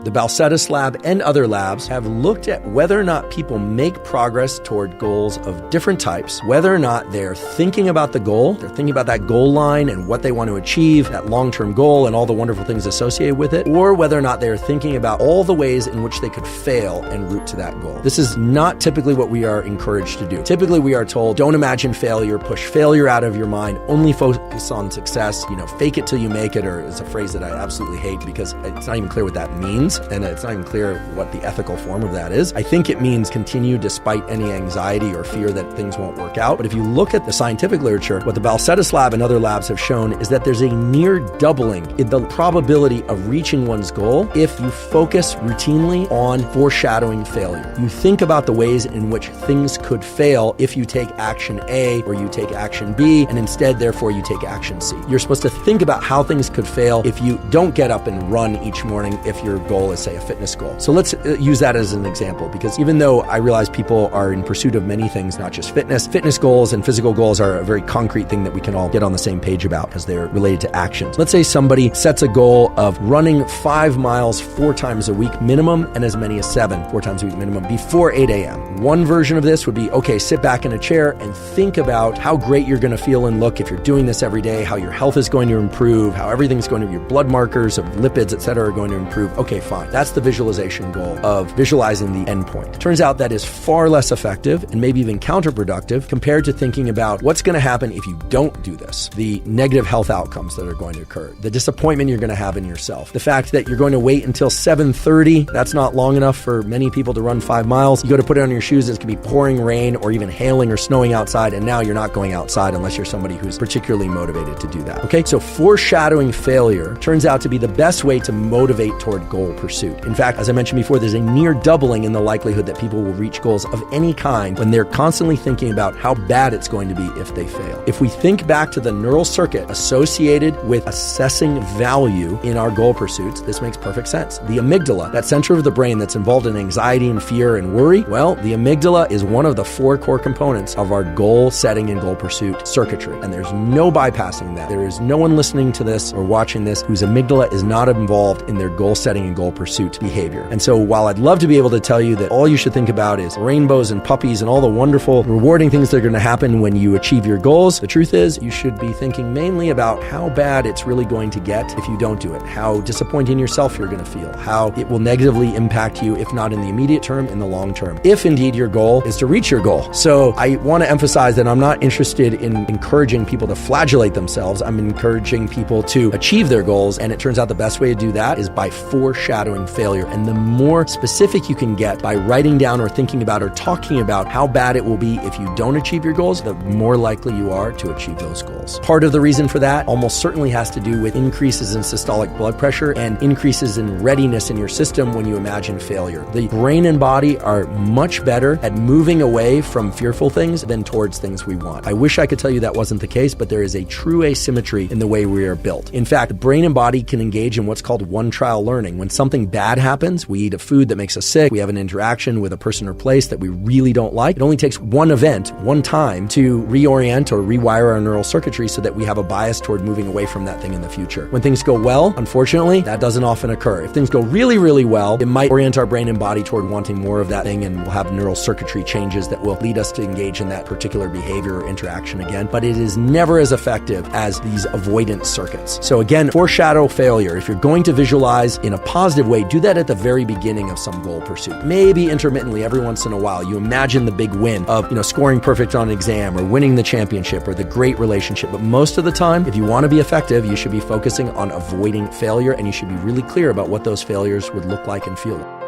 The Balcetis lab and other labs have looked at whether or not people make progress toward goals of different types, whether or not they're thinking about the goal, they're thinking about that goal line and what they want to achieve, that long-term goal and all the wonderful things associated with it, or whether or not they're thinking about all the ways in which they could fail en route to that goal. This is not typically what we are encouraged to do. Typically, we are told, don't imagine failure, push failure out of your mind, only focus on success, fake it till you make it, or is a phrase that I absolutely hate because it's not even clear what that means, and it's not even clear what the ethical form of that is. I think it means continue despite any anxiety or fear that things won't work out. But if you look at the scientific literature, what the Balcetis lab and other labs have shown is that there's a near doubling in the probability of reaching one's goal if you focus routinely on foreshadowing failure. You think about the ways in which things could fail if you take action A or you take action B, and instead, therefore, you take action C. You're supposed to think about how things could fail if you don't get up and run each morning if your goal is, say, a fitness goal. So let's use that as an example, because even though I realize people are in pursuit of many things, not just fitness goals and physical goals are a very concrete thing that we can all get on the same page about because they're related to actions. Let's say somebody sets a goal of running 5 miles 4 times a week minimum and as many as 7 4 times a week minimum before 8 a.m. One version of this would be, okay, sit back in a chair and think about how great you're going to feel and look if you're doing this every day, how your health is going to improve, how everything's going to, your blood markers of lipids, etc., are going to improve. Okay, fine. That's the visualization goal of visualizing the endpoint. Turns out that is far less effective and maybe even counterproductive compared to thinking about what's going to happen if you don't do this, the negative health outcomes that are going to occur, the disappointment you're going to have in yourself, the fact that you're going to wait until 7:30. That's not long enough for many people to run 5 miles. You go to put it on your shoes, it's going to be pouring rain or even hailing or snowing outside, and now you're not going outside unless you're somebody who's particularly motivated to do that. Okay, so foreshadowing failure turns out to be the best way to motivate toward goal pursuit. In fact, as I mentioned before, there's a near doubling in the likelihood that people will reach goals of any kind when they're constantly thinking about how bad it's going to be if they fail. If we think back to the neural circuit associated with assessing value in our goal pursuits, this makes perfect sense. The amygdala, that center of the brain that's involved in anxiety and fear and worry, well, the amygdala is one of the 4 core components of our goal setting and goal pursuit circuitry. And there's no bypassing that. There is no one listening to this or watching this whose amygdala is not involved in their goal setting and goal pursuit behavior. And so while I'd love to be able to tell you that all you should think about is rainbows and puppies and all the wonderful, rewarding things that are going to happen when you achieve your goals, the truth is you should be thinking mainly about how bad it's really going to get if you don't do it, how disappointing yourself you're going to feel, how it will negatively impact you, if not in the immediate term, in the long term, if indeed your goal is to reach your goal. So I want to emphasize that I'm not interested in encouraging people to flagellate themselves. I'm encouraging people to achieve their goals, and it turns out the best way to do that is by foreshadowing failure. And the more specific you can get by writing down or thinking about or talking about how bad it will be if you don't achieve your goals, the more likely you are to achieve those goals. Part of the reason for that almost certainly has to do with increases in systolic blood pressure and increases in readiness in your system when you imagine failure. The brain and body are much better at moving away from fearful things than towards things we want. I wish I could tell you that wasn't the case, but there is a true asymmetry in the way we are built. In fact, the brain and body can engage in what's called one-trial learning. When something bad happens, we eat a food that makes us sick, we have an interaction with a person or place that we really don't like, it only takes one event, one time, to reorient or rewire our neural circuitry so that we have a bias toward moving away from that thing in the future. When things go well, unfortunately, that doesn't often occur. If things go really, really well, it might orient our brain and body toward wanting more of that thing, and we'll have neural circuitry changes that will lead us to engage in that particular behavior or interaction again. But it is never as effective as these avoidance circuits. So again, foreshadow failure. If you're going to visualize in a positive way, do that at the very beginning of some goal pursuit. Maybe intermittently, every once in a while, you imagine the big win of, scoring perfect on an exam or winning the championship or the great relationship. But most of the time, if you want to be effective, you should be focusing on avoiding failure, and you should be really clear about what those failures would look like and feel like.